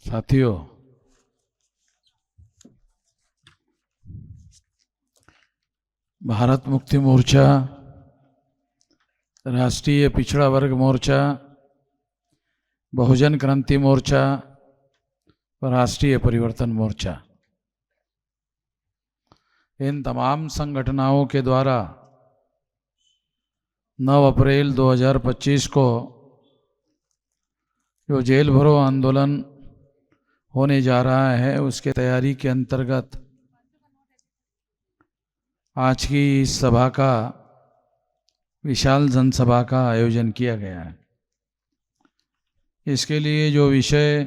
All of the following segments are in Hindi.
साथियों, भारत मुक्ति मोर्चा, राष्ट्रीय पिछड़ा वर्ग मोर्चा, बहुजन क्रांति मोर्चा और राष्ट्रीय परिवर्तन मोर्चा, इन तमाम संगठनों के द्वारा 9 अप्रैल 2025 को जो जेल भरो आंदोलन होने जा रहा है, उसके तैयारी के अंतर्गत आज की इस सभा का, विशाल जनसभा का आयोजन किया गया है। इसके लिए जो विषय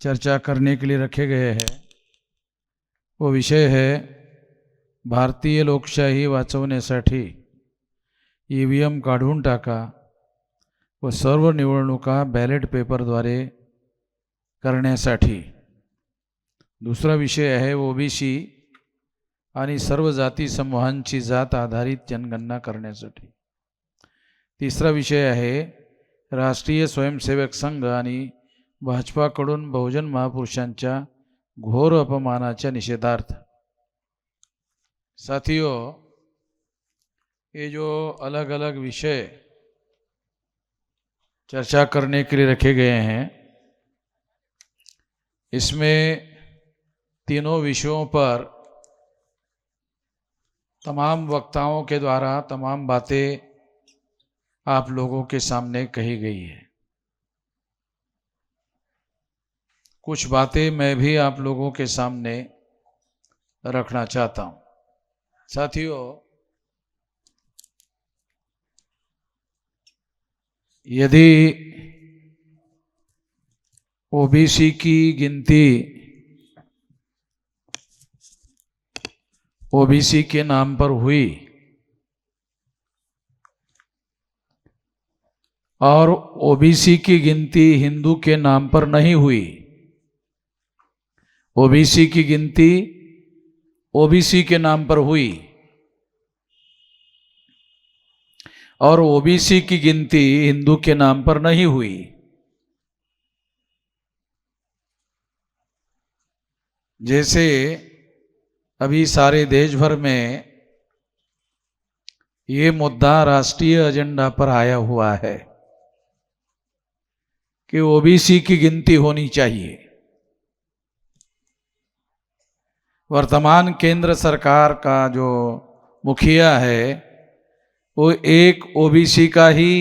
चर्चा करने के लिए रखे गए हैं वो विषय है भारतीय लोकशाही वाचवण्यासाठी ईव्हीएम काढून टाका व सर्व निवडणुका बॅलेट पेपरद्वारे करण्यासाठी। दूसरा विषय आहे ओबीसी आणि सर्व जाती समूहांची जात आधारित जनगणना करण्यासाठी। तिसरा विषय आहे राष्ट्रीय स्वयंसेवक संघ आणि भाजपाकडून बहुजन महापुरुषांच्या घोर अपमानाच्या निषेधार्थ। साथियों, ये जो अलग अलग विषय चर्चा करने के लिए रखे गए हैं, इसमें तीनों विषयों पर तमाम वक्ताओं के द्वारा तमाम बातें आप लोगों के सामने कही गई है। कुछ बातें मैं भी आप लोगों के सामने रखना चाहता हूं। साथियों, यदि ओबीसी की गिनती ओबीसी के नाम पर हुई और ओबीसी की गिनती हिंदू के नाम पर नहीं हुई, ओबीसी की गिनती ओबीसी के नाम पर हुई और ओबीसी की गिनती हिंदू के नाम पर नहीं हुई, जैसे अभी सारे देश भर में ये मुद्दा राष्ट्रीय एजेंडा पर आया हुआ है कि ओबीसी की गिनती होनी चाहिए। वर्तमान केंद्र सरकार का जो मुखिया है वो एक ओबीसी का ही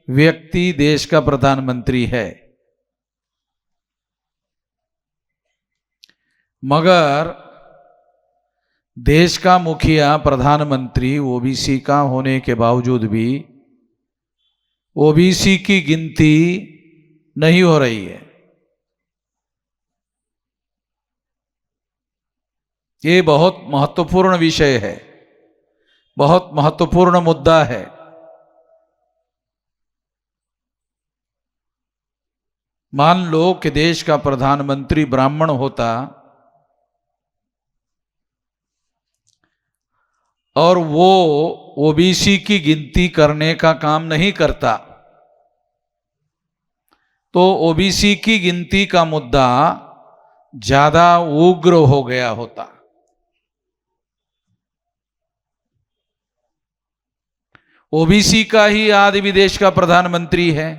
व्यक्ति देश का प्रधानमंत्री है, मगर देश का मुखिया प्रधानमंत्री ओबीसी का होने के बावजूद भी ओबीसी की गिनती नहीं हो रही है। ये बहुत महत्वपूर्ण विषय है, बहुत महत्वपूर्ण मुद्दा है। मान लो कि देश का प्रधानमंत्री ब्राह्मण होता और वो ओबीसी की गिनती करने का काम नहीं करता, तो ओबीसी की गिनती का मुद्दा ज्यादा उग्र हो गया होता। ओबीसी का ही आदमी देश का प्रधानमंत्री है,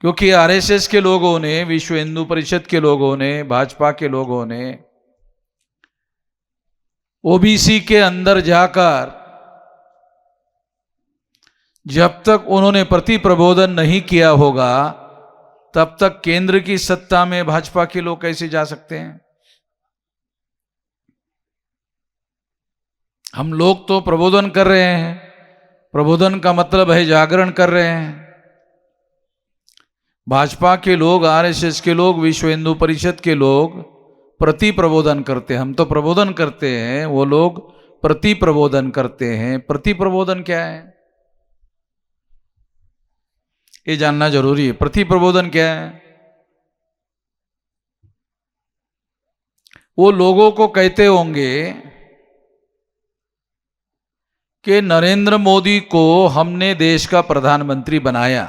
क्योंकि आरएसएस के लोगों ने, विश्व हिंदू परिषद के लोगों ने, भाजपा के लोगों ने ओबीसी के अंदर जाकर जब तक उन्होंने प्रति प्रबोधन नहीं किया होगा तब तक केंद्र की सत्ता में भाजपा के लोग कैसे जा सकते हैं। हम लोग तो प्रबोधन कर रहे हैं, प्रबोधन का मतलब है जागरण कर रहे हैं। भाजपा के लोग, आरएसएस के लोग, विश्व हिंदू परिषद के लोग प्रति प्रबोधन करते हैं। हम तो प्रबोधन करते हैं, वो लोग प्रति प्रबोधन करते हैं। प्रति प्रबोधन क्या है ये जानना जरूरी है। प्रति प्रबोधन क्या है? वो लोगों को कहते होंगे कि नरेंद्र मोदी को हमने देश का प्रधानमंत्री बनाया,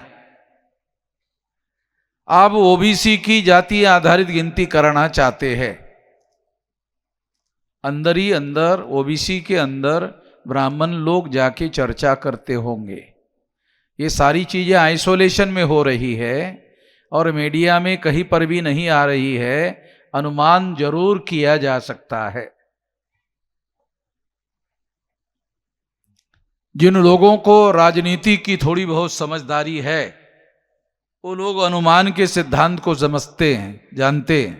आप ओबीसी की जाति आधारित गिनती कराना चाहते हैं। अंदर ही अंदर ओबीसी के अंदर ब्राह्मण लोग जाके चर्चा करते होंगे। ये सारी चीजें आइसोलेशन में हो रही है और मीडिया में कहीं पर भी नहीं आ रही है। अनुमान जरूर किया जा सकता है। जिन लोगों को राजनीति की थोड़ी बहुत समझदारी है, वो लोग अनुमान के सिद्धांत को समझते हैं, जानते हैं।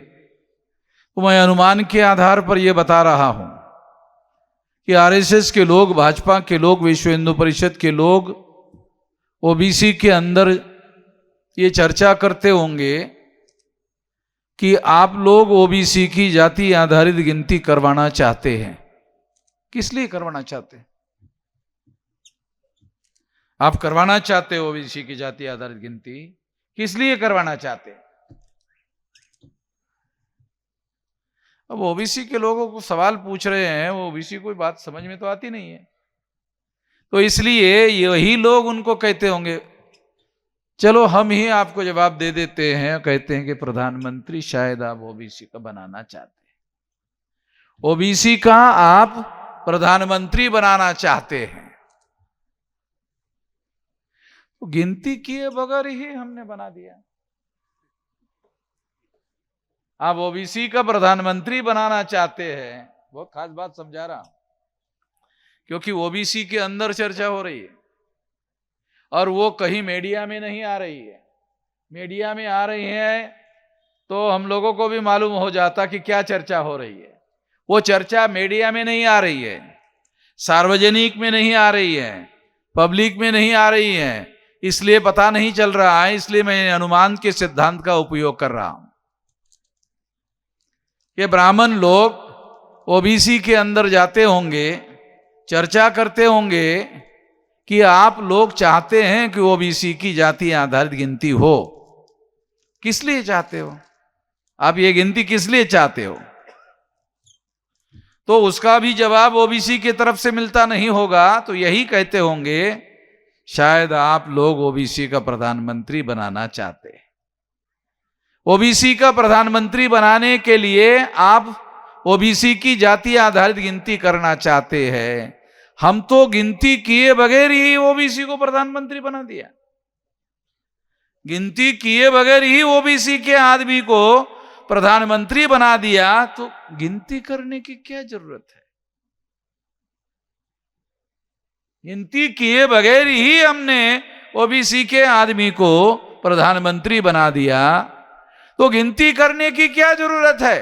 तो मैं अनुमान के आधार पर यह बता रहा हूं कि आरएसएस के लोग, भाजपा के लोग, विश्व हिंदू परिषद के लोग ओबीसी के अंदर ये चर्चा करते होंगे कि आप लोग ओबीसी की जाति आधारित गिनती करवाना चाहते हैं। किस लिए करवाना चाहते हैं? आप करवाना चाहते हो ओबीसी की जाति आधारित गिनती, किस लिए करवाना चाहते हैं? अब ओबीसी के लोगों को सवाल पूछ रहे हैं, वो ओबीसी कोई बात समझ में तो आती नहीं है, तो इसलिए यही लोग उनको कहते होंगे, चलो हम ही आपको जवाब दे देते हैं। कहते हैं कि प्रधानमंत्री शायद आप ओबीसी का बनाना चाहते हैं, ओबीसी का आप प्रधानमंत्री बनाना चाहते हैं। तो गिनती किए बगैर ही हमने बना दिया। आप ओबीसी का प्रधानमंत्री बनाना चाहते हैं। बहुत खास बात समझा रहा हूं, क्योंकि ओबीसी के अंदर चर्चा हो रही है और वो कहीं मीडिया में नहीं आ रही है। मीडिया में आ रही है तो हम लोगों को भी मालूम हो जाता कि क्या चर्चा हो रही है। वो चर्चा मीडिया में नहीं आ रही है, सार्वजनिक में नहीं आ रही है, पब्लिक में नहीं आ रही है, इसलिए पता नहीं चल रहा है। इसलिए मैं अनुमान के सिद्धांत का उपयोग कर रहा हूं कि ब्राह्मण लोग ओबीसी के अंदर जाते होंगे, चर्चा करते होंगे कि आप लोग चाहते हैं कि ओबीसी की जाति आधारित गिनती हो। किस लिए चाहते हो? आप ये गिनती किस लिए चाहते हो? तो उसका भी जवाब ओबीसी की तरफ से मिलता नहीं होगा। तो यही कहते होंगे, शायद आप लोग ओबीसी का प्रधानमंत्री बनाना चाहते हैं। ओबीसी का प्रधानमंत्री बनाने के लिए आप ओबीसी की जाति आधारित गिनती करना चाहते हैं। हम तो गिनती किए बगैर ही ओबीसी को प्रधानमंत्री बना दिया। गिनती किए बगैर ही ओबीसी के आदमी को प्रधानमंत्री बना दिया, तो गिनती करने की क्या जरूरत है? गिनती किए बगैर ही हमने ओबीसी के आदमी को प्रधानमंत्री बना दिया, तो गिनती करने की क्या जरूरत है?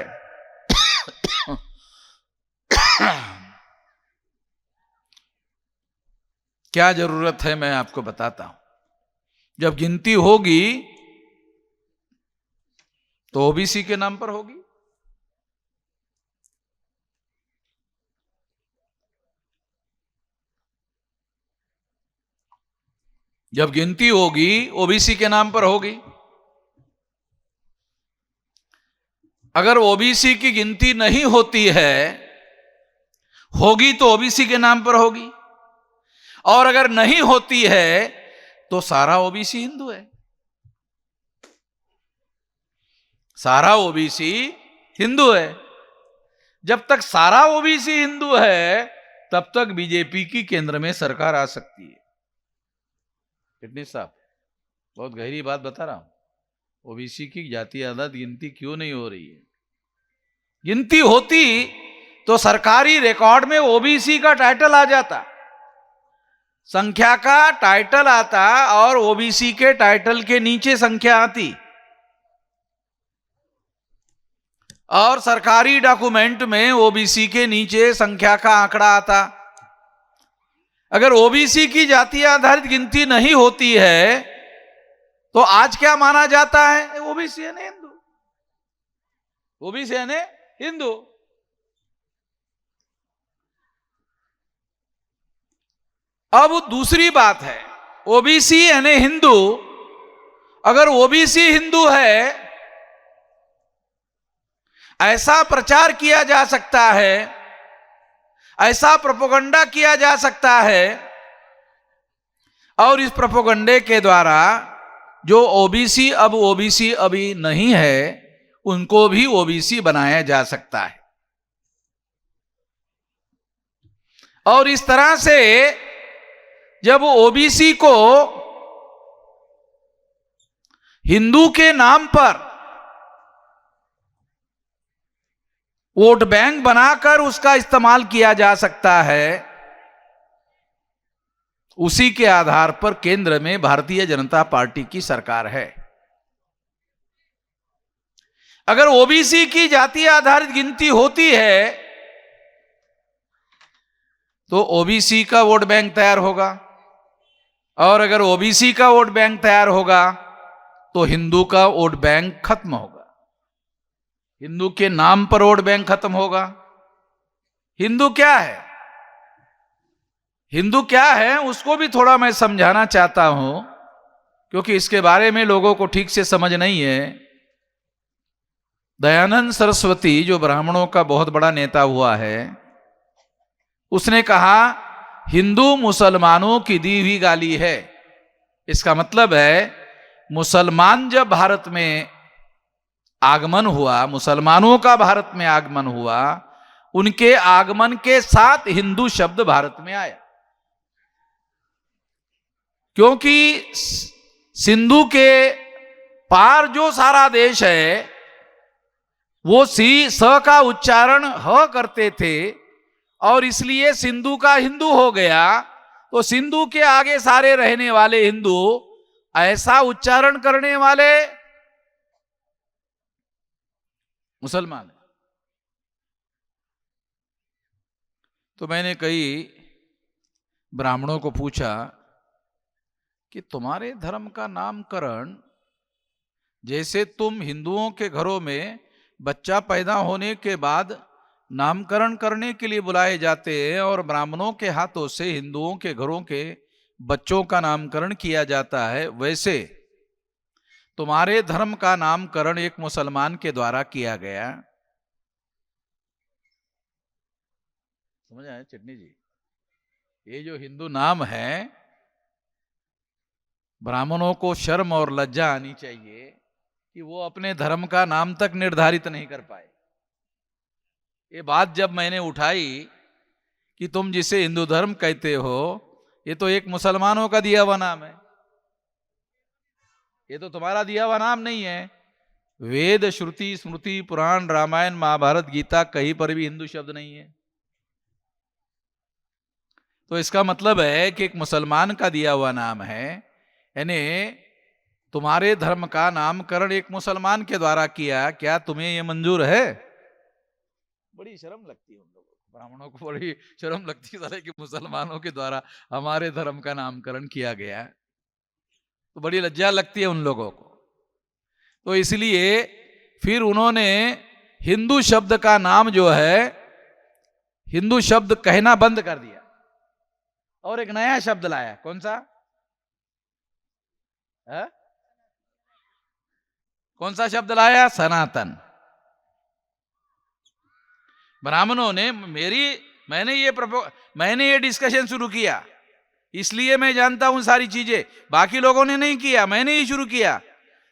क्या जरूरत है मैं आपको बताता हूं। जब गिनती होगी तो ओबीसी के नाम पर होगी। जब गिनती होगी ओबीसी के नाम पर होगी। अगर ओबीसी की गिनती नहीं होती है, होगी तो ओबीसी के नाम पर होगी, और अगर नहीं होती है तो सारा ओबीसी हिंदू है। सारा ओबीसी हिंदू है। जब तक सारा ओबीसी हिंदू है तब तक बीजेपी की केंद्र में सरकार आ सकती है। फिटनेस साहब, बहुत गहरी बात बता रहा हूं। ओबीसी की जाति आधारित गिनती क्यों नहीं हो रही है? गिनती होती तो सरकारी रिकॉर्ड में ओबीसी का टाइटल आ जाता, संख्या का टाइटल आता, और ओबीसी के टाइटल के नीचे संख्या आती, और सरकारी डॉक्यूमेंट में ओबीसी के नीचे संख्या का आंकड़ा आता। अगर ओबीसी की जाति आधारित गिनती नहीं होती है तो आज क्या माना जाता है? ओबीसी यानी हिंदू, ओबीसी यानी हिंदू। अब दूसरी बात है, ओबीसी यानी हिंदू। अगर ओबीसी हिंदू है, ऐसा प्रचार किया जा सकता है, ऐसा प्रोपेगेंडा किया जा सकता है, और इस प्रोपेगेंडे के द्वारा जो ओबीसी अब ओबीसी अभी नहीं है उनको भी ओबीसी बनाया जा सकता है। और इस तरह से जब ओबीसी को हिंदू के नाम पर वोट बैंक बनाकर उसका इस्तेमाल किया जा सकता है, उसी के आधार पर केंद्र में भारतीय जनता पार्टी की सरकार है। अगर ओबीसी की जातीय आधारित गिनती होती है तो ओबीसी का वोट बैंक तैयार होगा, और अगर ओबीसी का वोट बैंक तैयार होगा तो हिंदू का वोट बैंक खत्म होगा, हिंदू के नाम पर वोट बैंक खत्म होगा। हिंदू क्या है, हिंदू क्या है उसको भी थोड़ा मैं समझाना चाहता हूं, क्योंकि इसके बारे में लोगों को ठीक से समझ नहीं है। दयानंद सरस्वती जो ब्राह्मणों का बहुत बड़ा नेता हुआ है, उसने कहा हिंदू मुसलमानों की दी हुई गाली है। इसका मतलब है मुसलमान जब भारत में आगमन हुआ, मुसलमानों का भारत में आगमन हुआ, उनके आगमन के साथ हिंदू शब्द भारत में आया, क्योंकि सिंधु के पार जो सारा देश है वो स का उच्चारण ह करते थे, और इसलिए सिंधु का हिंदू हो गया। तो सिंधु के आगे सारे रहने वाले हिंदू ऐसा उच्चारण करने वाले मुसलमान। तो मैंने कई ब्राह्मणों को पूछा कि तुम्हारे धर्म का नामकरण, जैसे तुम हिंदुओं के घरों में बच्चा पैदा होने के बाद नामकरण करने के लिए बुलाए जाते हैं और ब्राह्मणों के हाथों से हिंदुओं के घरों के बच्चों का नामकरण किया जाता है, वैसे तुम्हारे धर्म का नामकरण एक मुसलमान के द्वारा किया गया। समझ आए चटनी जी? ये जो हिंदू नाम है, ब्राह्मणों को शर्म और लज्जा आनी चाहिए कि वो अपने धर्म का नाम तक निर्धारित नहीं कर पाए। ये बात जब मैंने उठाई कि तुम जिसे हिंदू धर्म कहते हो ये तो एक मुसलमानों का दिया हुआ नाम है, ये तो तुम्हारा दिया हुआ नाम नहीं है। वेद श्रुति स्मृति पुराण रामायण महाभारत गीता कहीं पर भी हिंदू शब्द नहीं है। तो इसका मतलब है कि एक मुसलमान का दिया हुआ नाम है, यानी तुम्हारे धर्म का नामकरण एक मुसलमान के द्वारा किया। क्या तुम्हें यह मंजूर है? बड़ी शर्म लगती है उन लोगों को, ब्राह्मणों को बड़ी शर्म लगती है कि मुसलमानों के द्वारा हमारे धर्म का नामकरण किया गया, तो बड़ी लज्जा लगती है उन लोगों को। तो इसलिए फिर उन्होंने हिंदू शब्द का नाम जो है, हिंदू शब्द कहना बंद कर दिया और एक नया शब्द लाया। कौन सा है? कौन सा शब्द लाया? सनातन। ब्राह्मणों ने मैंने ये डिस्कशन शुरू किया, इसलिए मैं जानता हूं सारी चीजें, बाकी लोगों ने नहीं किया, मैंने ही शुरू किया।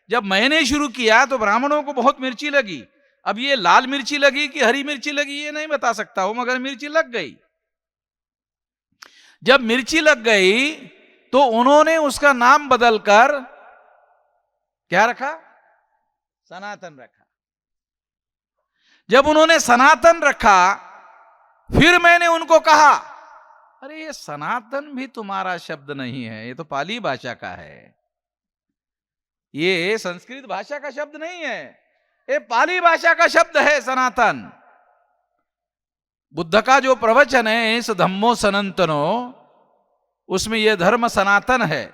जब मैंने शुरू किया तो ब्राह्मणों को बहुत मिर्ची लगी। अब ये लाल मिर्ची लगी कि हरी मिर्ची लगी ये नहीं बता सकता हूं, मगर मिर्ची लग गई। जब मिर्ची लग गई तो उन्होंने उसका नाम बदलकर क्या रखा? सनातन रखा। जब उन्होंने सनातन रखा, फिर मैंने उनको कहा अरे ये सनातन भी तुम्हारा शब्द नहीं है, ये तो पाली भाषा का है, ये संस्कृत भाषा का शब्द नहीं है, ये पाली भाषा का शब्द है सनातन। बुद्ध का जो प्रवचन है इस धम्मो सनातनो, उसमें यह धर्म सनातन है।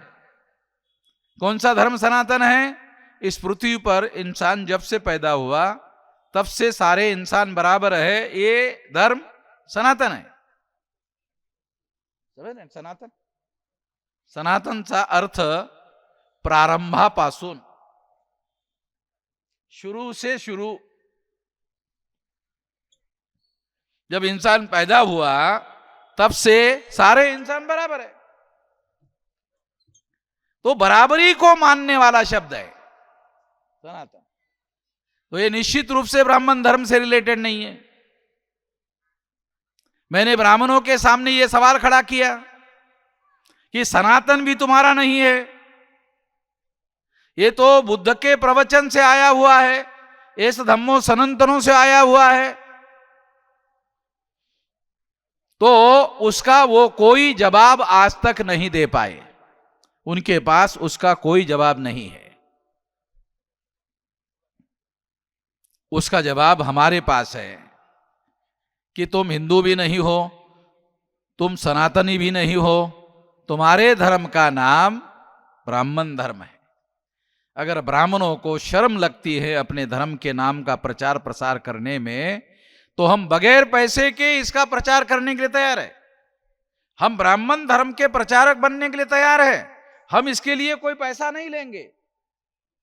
कौन सा धर्म सनातन है? इस पृथ्वी पर इंसान जब से पैदा हुआ तब से सारे इंसान बराबर है, ये धर्म सनातन है। समझ रहे? सनातन, सनातनचा अर्थ प्रारंभापासून, शुरू से शुरू, जब इंसान पैदा हुआ तब से सारे इंसान बराबर है। तो बराबरी को मानने वाला शब्द है सनातन। तो ये निश्चित रूप से ब्राह्मण धर्म से रिलेटेड नहीं है। मैंने ब्राह्मणों के सामने ये सवाल खड़ा किया कि सनातन भी तुम्हारा नहीं है, ये तो बुद्ध के प्रवचन से आया हुआ है, एस धम्मो सनातनों से आया हुआ है। तो उसका वो कोई जवाब आज तक नहीं दे पाए, उनके पास उसका कोई जवाब नहीं है। उसका जवाब हमारे पास है कि तुम हिंदू भी नहीं हो, तुम सनातनी भी नहीं हो, तुम्हारे धर्म का नाम ब्राह्मण धर्म है। अगर ब्राह्मणों को शर्म लगती है अपने धर्म के नाम का प्रचार प्रसार करने में, तो हम बगैर पैसे के इसका प्रचार करने के लिए तैयार है। हम ब्राह्मण धर्म के प्रचारक बनने के लिए तैयार है। हम इसके लिए कोई पैसा नहीं लेंगे,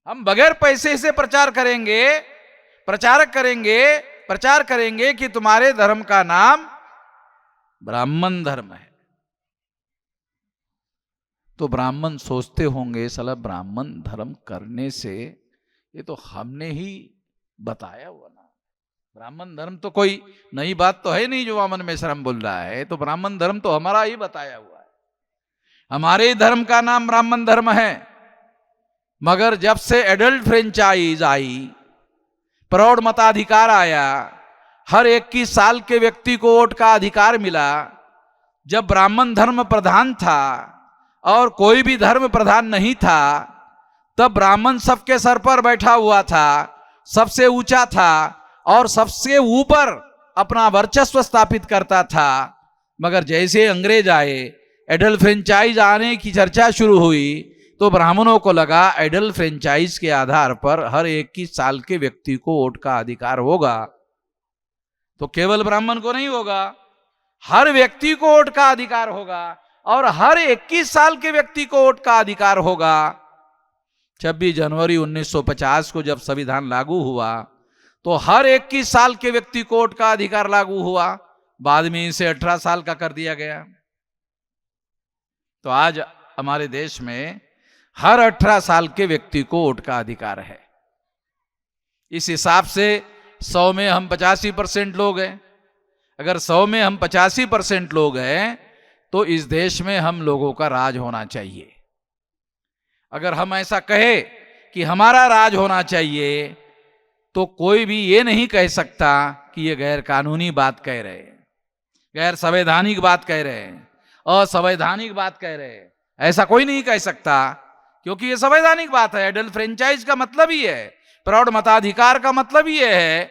हम बगैर पैसे से प्रचार करेंगे, प्रचारक करेंगे, प्रचार करेंगे कि तुम्हारे धर्म का नाम ब्राह्मण धर्म है। तो ब्राह्मण सोचते होंगे साला ब्राह्मण धर्म करने से, ये तो हमने ही बताया हुआ ना, ब्राह्मण धर्म तो कोई नई बात तो है नहीं जो वामन मेश्राम बोल रहा है, तो ब्राह्मण धर्म तो हमारा ही बताया हुआ है। हमारे धर्म का नाम ब्राह्मण धर्म है। मगर जब से एडल्ट फ्रेंचाइज आई, प्रौढ़ मताधिकार आया, हर 21 साल के व्यक्ति को वोट का अधिकार मिला, जब ब्राह्मण धर्म प्रधान था और कोई भी धर्म प्रधान नहीं था, तब ब्राह्मण सबके सर पर बैठा हुआ था, सबसे ऊंचा था और सबसे ऊपर अपना वर्चस्व स्थापित करता था। मगर जैसे अंग्रेज आए, एडल्ट फ्रेंचाइज आने की चर्चा शुरू हुई, तो ब्राह्मणों को लगा एडल्ट फ्रेंचाइज के आधार पर हर 21 साल के व्यक्ति को वोट का अधिकार होगा। तो केवल ब्राह्मण को नहीं होगा, हर व्यक्ति को वोट का अधिकार होगा, और हर 21 साल के व्यक्ति को वोट का अधिकार होगा। 26 जनवरी 1950 को जब संविधान लागू हुआ, तो हर 21 साल के व्यक्ति को वोट का अधिकार लागू हुआ। बाद में इसे 18 साल का कर दिया गया। तो आज हमारे देश में हर 18 साल के व्यक्ति को वोट का अधिकार है। इस हिसाब से 100 में हम 85% लोग हैं। अगर 100 में हम 85% लोग हैं, तो इस देश में हम लोगों का राज होना चाहिए। अगर हम ऐसा कहे कि हमारा राज होना चाहिए, तो कोई भी ये नहीं कह सकता कि ये गैर कानूनी बात कह रहे हैं, गैर संवैधानिक बात कह रहे हैं, असंवैधानिक बात कह रहे हैं। ऐसा कोई नहीं कह सकता, क्योंकि ये संवैधानिक बात है। एडल्ट फ्रेंचाइज का मतलब ही है, प्रौढ़ मताधिकार का मतलब ही है।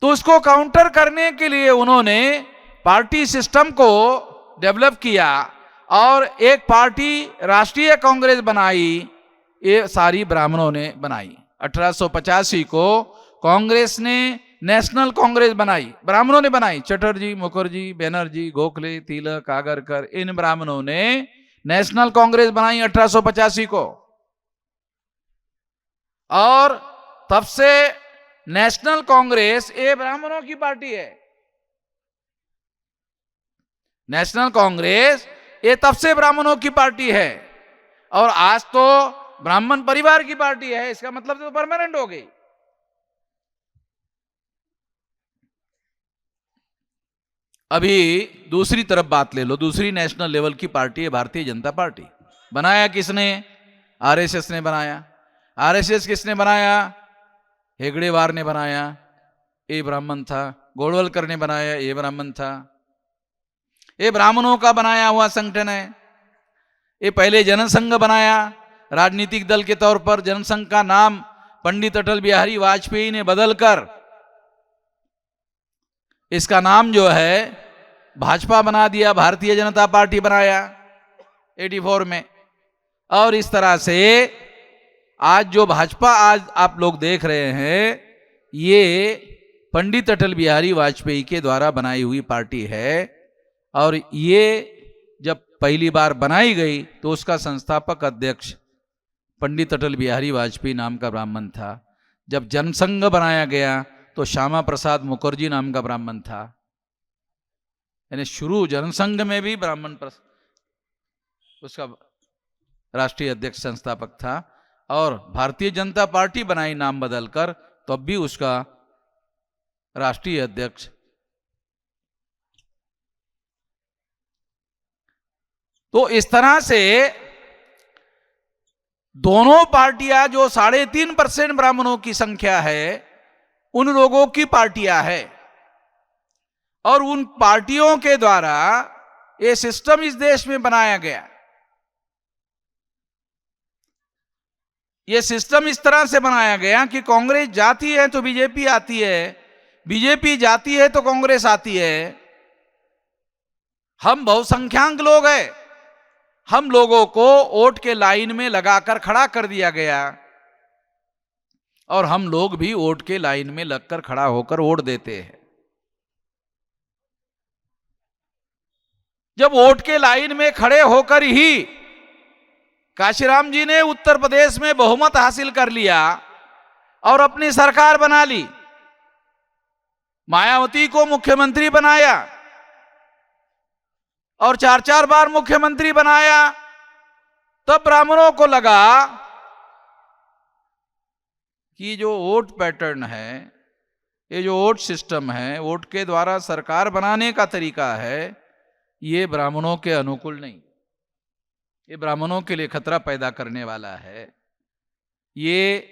तो उसको काउंटर करने के लिए उन्होंने पार्टी सिस्टम को डेवलप किया और एक पार्टी राष्ट्रीय कांग्रेस बनाई। ये सारी ब्राह्मणों ने बनाई। 1885 को कांग्रेस ने नेशनल कांग्रेस बनाई, ब्राह्मणों ने बनाई। चटर्जी, मुखर्जी, बनर्जी, गोखले, तिलक, आगरकर, इन ब्राह्मणों ने नेशनल कांग्रेस बनाई 1885 को। और तब से नेशनल कांग्रेस ये ब्राह्मणों की पार्टी है। नेशनल कांग्रेस ये तब से ब्राह्मणों की पार्टी है, और आज तो ब्राह्मण परिवार की पार्टी है। इसका मतलब तो परमानेंट हो गई। अभी दूसरी तरफ बात ले लो, दूसरी नेशनल लेवल की पार्टी है भारतीय जनता पार्टी। बनाया किसने? आरएसएस ने बनाया। आरएसएस किसने बनाया? हेगड़ेवार ने बनाया, ये ब्राह्मण था। गोडवलकर ने बनाया, ये ब्राह्मण था। ये ब्राह्मणों का बनाया हुआ संगठन है। ये पहले जनसंघ बनाया राजनीतिक दल के तौर पर। जनसंघ का नाम पंडित अटल बिहारी वाजपेयी ने बदलकर इसका नाम जो है भाजपा बना दिया, भारतीय जनता पार्टी बनाया 84 में। और इस तरह से आज जो भाजपा आज आप लोग देख रहे हैं, ये पंडित अटल बिहारी वाजपेयी के द्वारा बनाई हुई पार्टी है। और ये जब पहली बार बनाई गई तो उसका संस्थापक अध्यक्ष पंडित अटल बिहारी वाजपेयी नाम का ब्राह्मण था। जब जनसंघ बनाया गया तो श्यामा प्रसाद मुखर्जी नाम का ब्राह्मण था। यानी शुरू जनसंघ में भी ब्राह्मण उसका राष्ट्रीय अध्यक्ष संस्थापक था, और भारतीय जनता पार्टी बनाई नाम बदलकर, तब भी उसका राष्ट्रीय अध्यक्ष। तो इस तरह से दोनों पार्टियां, जो 3.5% ब्राह्मणों की संख्या है, उन लोगों की पार्टियां है, और उन पार्टियों के द्वारा ये सिस्टम इस देश में बनाया गया। ये सिस्टम इस तरह से बनाया गया कि कांग्रेस जाती है तो बीजेपी आती है, बीजेपी जाती है तो कांग्रेस आती है। हम बहुसंख्याक लोग हैं, हम लोगों को वोट के लाइन में लगाकर खड़ा कर दिया गया, और हम लोग भी वोट के लाइन में लगकर खड़ा होकर वोट देते हैं। जब वोट के लाइन में खड़े होकर ही काशीराम जी ने उत्तर प्रदेश में बहुमत हासिल कर लिया और अपनी सरकार बना ली, मायावती को मुख्यमंत्री बनाया और 4-4 बार मुख्यमंत्री बनाया, तब ब्राह्मणों को लगा कि जो वोट पैटर्न है, ये जो वोट सिस्टम है, वोट के द्वारा सरकार बनाने का तरीका है, ये ब्राह्मणों के अनुकूल नहीं, ये ब्राह्मणों के लिए खतरा पैदा करने वाला है। ये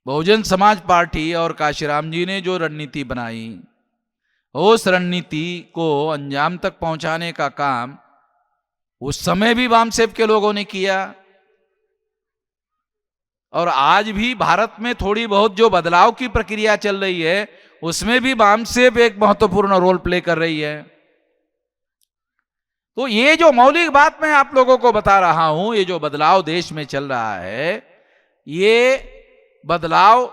बहुजन समाज पार्टी और काशीराम जी ने जो रणनीति बनाई, उस रणनीति को अंजाम तक पहुंचाने का काम उस समय भी वामसेप के लोगों ने किया, और आज भी भारत में थोड़ी बहुत जो बदलाव की प्रक्रिया चल रही है, उसमें भी वामसेप एक महत्वपूर्ण रोल प्ले कर रही है। तो ये जो मौलिक बात मैं आप लोगों को बता रहा हूं, ये जो बदलाव देश में चल रहा है, ये बदलाव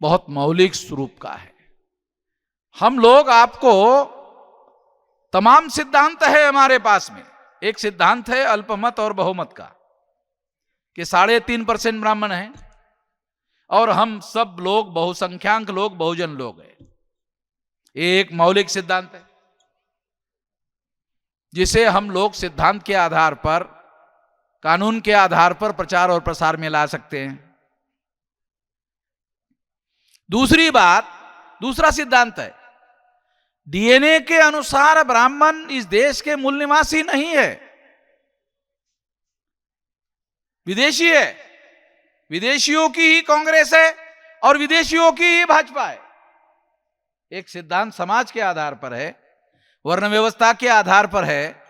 बहुत मौलिक स्वरूप का है। हम लोग आपको तमाम सिद्धांत है हमारे पास में। एक सिद्धांत है अल्पमत और बहुमत का, कि 3.5% ब्राह्मण हैं और हम सब लोग बहुसंख्याक लोग, बहुजन लोग हैं। एक मौलिक सिद्धांत है जिसे हम लोग सिद्धांत के आधार पर, कानून के आधार पर प्रचार और प्रसार में ला सकते हैं। दूसरी बात, दूसरा सिद्धांत है, डीएनए के अनुसार ब्राह्मण इस देश के मूल निवासी नहीं है, विदेशी है। विदेशियों की ही कांग्रेस है और विदेशियों की ही भाजपा है। एक सिद्धांत समाज के आधार पर है, वर्ण व्यवस्था के आधार पर है,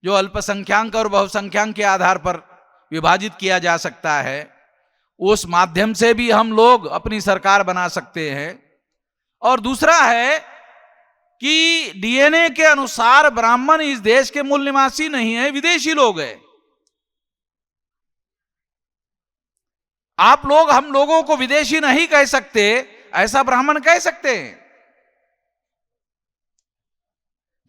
जो अल्पसंख्याक और बहुसंख्याक के आधार पर विभाजित किया जा सकता है। उस माध्यम से भी हम लोग अपनी सरकार बना सकते हैं। और दूसरा है कि डीएनए के अनुसार ब्राह्मण इस देश के मूल निवासी नहीं है, विदेशी लोग हैं। आप लोग हम लोगों को विदेशी नहीं कह सकते, ऐसा ब्राह्मण कह सकते हैं।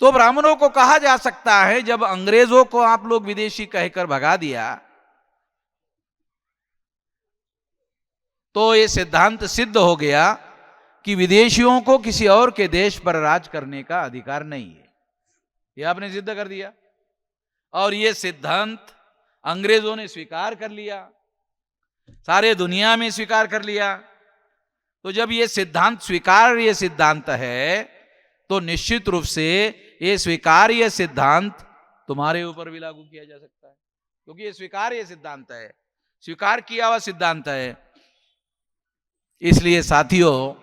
तो ब्राह्मणों को कहा जा सकता है, जब अंग्रेजों को आप लोग विदेशी कहकर भगा दिया, तो यह सिद्धांत सिद्ध हो गया कि विदेशियों को किसी और के देश पर राज करने का अधिकार नहीं है। यह आपने सिद्ध कर दिया, और यह सिद्धांत अंग्रेजों ने स्वीकार कर लिया, सारे दुनिया में स्वीकार कर लिया। तो जब यह सिद्धांत स्वीकार्य सिद्धांत है, तो निश्चित रूप से ये स्वीकार्य सिद्धांत तुम्हारे ऊपर भी लागू किया जा सकता है, क्योंकि ये स्वीकार्य सिद्धांत है, स्वीकार किया हुआ सिद्धांत है। इसलिए साथियों,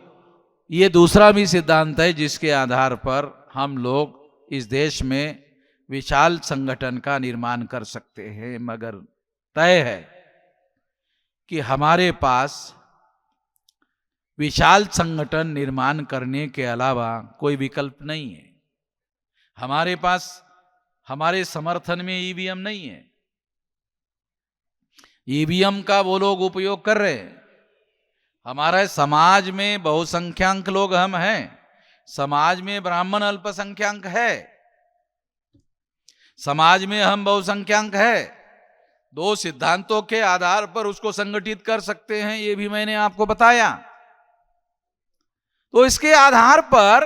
ये दूसरा भी सिद्धांत है जिसके आधार पर हम लोग इस देश में विशाल संगठन का निर्माण कर सकते हैं। मगर तय है कि हमारे पास विशाल संगठन निर्माण करने के अलावा कोई विकल्प नहीं है। हमारे पास, हमारे समर्थन में ईवीएम नहीं है। ईवीएम का वो लोग उपयोग कर रहे हैं। हमारे समाज में बहुसंख्याक लोग हम हैं, समाज में ब्राह्मण अल्पसंख्याक है, समाज में हम बहुसंख्याक है। दो सिद्धांतों के आधार पर उसको संगठित कर सकते हैं, ये भी मैंने आपको बताया। तो इसके आधार पर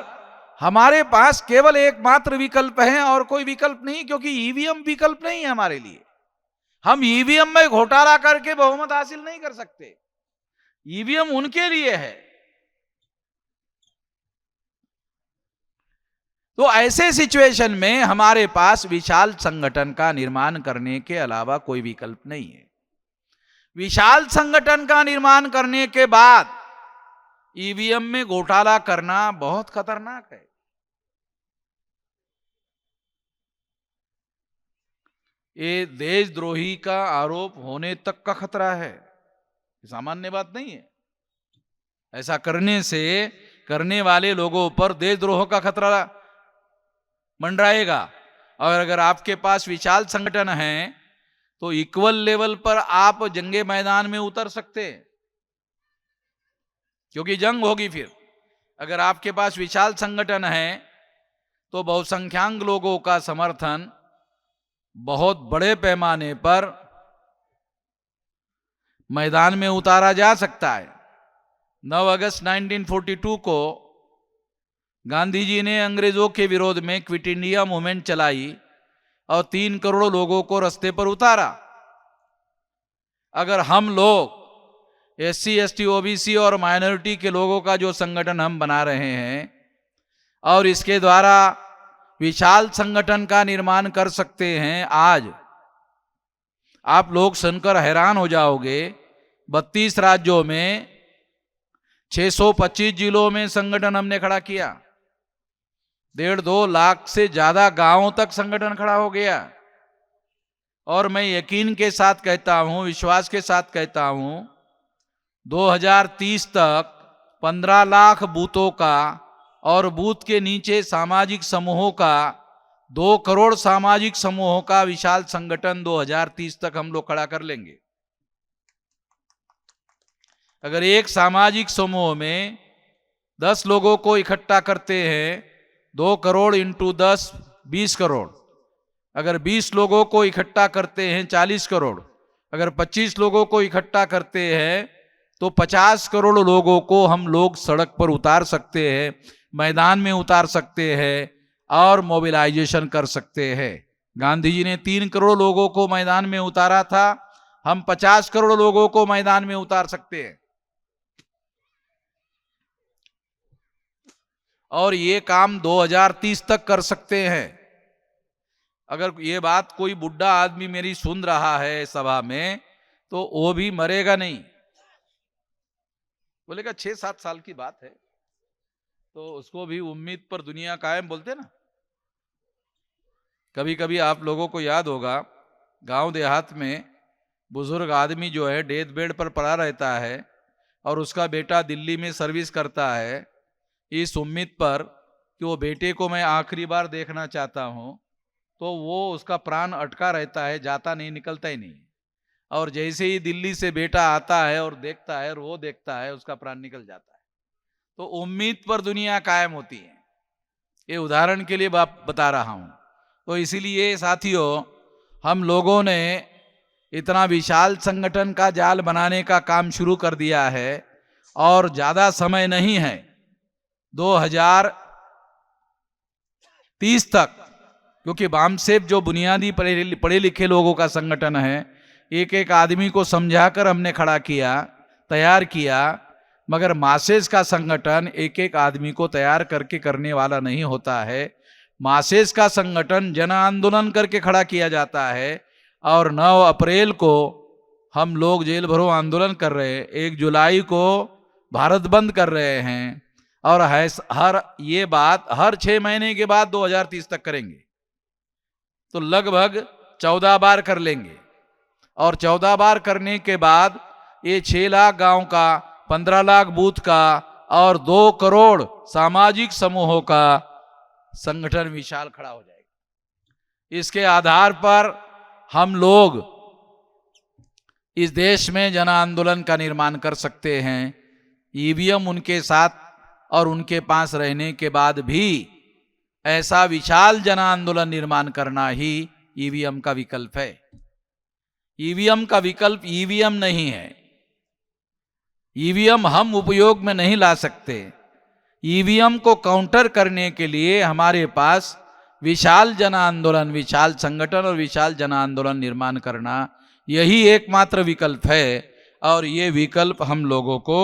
हमारे पास केवल एकमात्र विकल्प है और कोई विकल्प नहीं, क्योंकि ईवीएम विकल्प नहीं है हमारे लिए। हम ईवीएम में घोटाला करके बहुमत हासिल नहीं कर सकते। ईवीएम उनके लिए है। तो ऐसे सिचुएशन में हमारे पास विशाल संगठन का निर्माण करने के अलावा कोई विकल्प नहीं है। विशाल संगठन का निर्माण करने के बाद ईवीएम में घोटाला करना बहुत खतरनाक है। ये देशद्रोही का आरोप होने तक का खतरा है, सामान्य बात नहीं है। ऐसा करने से करने वाले लोगों पर देशद्रोह का खतरा मंडराएगा। और अगर आपके पास विशाल संगठन है तो इक्वल लेवल पर आप जंगे मैदान में उतर सकते हैं, क्योंकि जंग होगी। फिर अगर आपके पास विशाल संगठन है तो बहुसंख्यक लोगों का समर्थन बहुत बड़े पैमाने पर मैदान में उतारा जा सकता है। 9 अगस्त 1942 को गांधी जी ने अंग्रेजों के विरोध में क्विट इंडिया मूवमेंट चलाई और 3 करोड़ लोगों को रास्ते पर उतारा। अगर हम लोग एससी, एसटी, ओबीसी और माइनॉरिटी के लोगों का जो संगठन हम बना रहे हैं और इसके द्वारा विशाल संगठन का निर्माण कर सकते हैं, आज आप लोग सुनकर हैरान हो जाओगे। 32 राज्यों में 625 जिलों में संगठन हमने खड़ा किया। 1.5-2 लाख से ज्यादा गांवों तक संगठन खड़ा हो गया। और मैं यकीन के साथ कहता हूं, विश्वास के साथ कहता हूं, 2030 तक 15 लाख बूथों का और बूथ के नीचे सामाजिक समूहों का 2 करोड़ सामाजिक समूहों का विशाल संगठन 2030 तक हम लोग खड़ा कर लेंगे। अगर एक सामाजिक समूह में 10 लोगों को इकट्ठा करते हैं, 2 करोड़ इंटू 10 20 करोड़। अगर 20 लोगों को इकट्ठा करते हैं 40 करोड़। अगर 25 लोगों को इकट्ठा करते हैं तो 50 करोड़ लोगों को हम लोग सड़क पर उतार सकते हैं, मैदान में उतार सकते हैं और मोबिलाइजेशन कर सकते हैं। गांधी जी ने 3 करोड़ लोगों को मैदान में उतारा था, हम 50 करोड़ लोगों को मैदान में उतार सकते हैं। और ये काम 2030 तक कर सकते हैं। अगर ये बात कोई बुढ़ा आदमी मेरी सुन रहा है सभा में तो वो भी मरेगा नहीं, बोलेगा 6-7 साल की बात है, तो उसको भी उम्मीद पर दुनिया कायम बोलते ना। कभी कभी आप लोगों को याद होगा, गांव देहात में बुजुर्ग आदमी जो है डेथ बेड पर पड़ा रहता है और उसका बेटा दिल्ली में सर्विस करता है, इस उम्मीद पर कि वो बेटे को मैं आखिरी बार देखना चाहता हूं, तो वो उसका प्राण अटका रहता है, जाता नहीं, निकलता ही नहीं। और जैसे ही दिल्ली से बेटा आता है और देखता है और वो देखता है, उसका प्राण निकल जाता है। तो उम्मीद पर दुनिया कायम होती है। ये उदाहरण के लिए बता रहा हूं। तो इसीलिए साथियों, हम लोगों ने इतना विशाल संगठन का जाल बनाने का काम शुरू कर दिया है और ज्यादा समय नहीं है। 2030 तक, क्योंकि बामसेफ जो बुनियादी पढ़े लिखे लोगों का संगठन है, एक एक आदमी को समझाकर हमने खड़ा किया, तैयार किया। मगर मासेस का संगठन एक एक आदमी को तैयार करके करने वाला नहीं होता है। मासेस का संगठन जन आंदोलन करके खड़ा किया जाता है। और 9 अप्रैल को हम लोग जेल भरो आंदोलन कर रहे हैं, 1 जुलाई को भारत बंद कर रहे हैं, और ये बात हर 6 महीने के बाद 2030 तक करेंगे। तो लगभग 14 बार कर लेंगे। और 14 बार करने के बाद ये 6 लाख गांव का, 15 लाख बूथ का और 2 करोड़ सामाजिक समूहों का संगठन विशाल खड़ा हो जाएगा। इसके आधार पर हम लोग इस देश में जन आंदोलन का निर्माण कर सकते हैं। ईवीएम उनके साथ और उनके पास रहने के बाद भी ऐसा विशाल जन आंदोलन निर्माण करना ही ईवीएम का विकल्प है। ईवीएम का विकल्प ईवीएम नहीं है। ईवीएम हम उपयोग में नहीं ला सकते। ईवीएम को काउंटर करने के लिए हमारे पास विशाल जन आंदोलन, विशाल संगठन और विशाल जन आंदोलन निर्माण करना, यही एकमात्र विकल्प है। और ये विकल्प हम लोगों को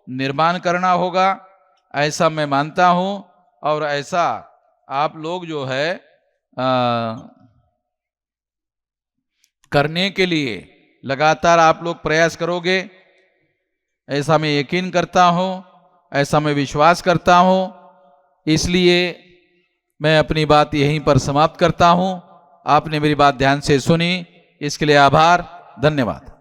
निर्माण करना होगा, ऐसा मैं मानता हूं। और ऐसा आप लोग जो है करने के लिए लगातार आप लोग प्रयास करोगे, ऐसा मैं यकीन करता हूं, ऐसा मैं विश्वास करता हूं। इसलिए मैं अपनी बात यहीं पर समाप्त करता हूं। आपने मेरी बात ध्यान से सुनी, इसके लिए आभार, धन्यवाद।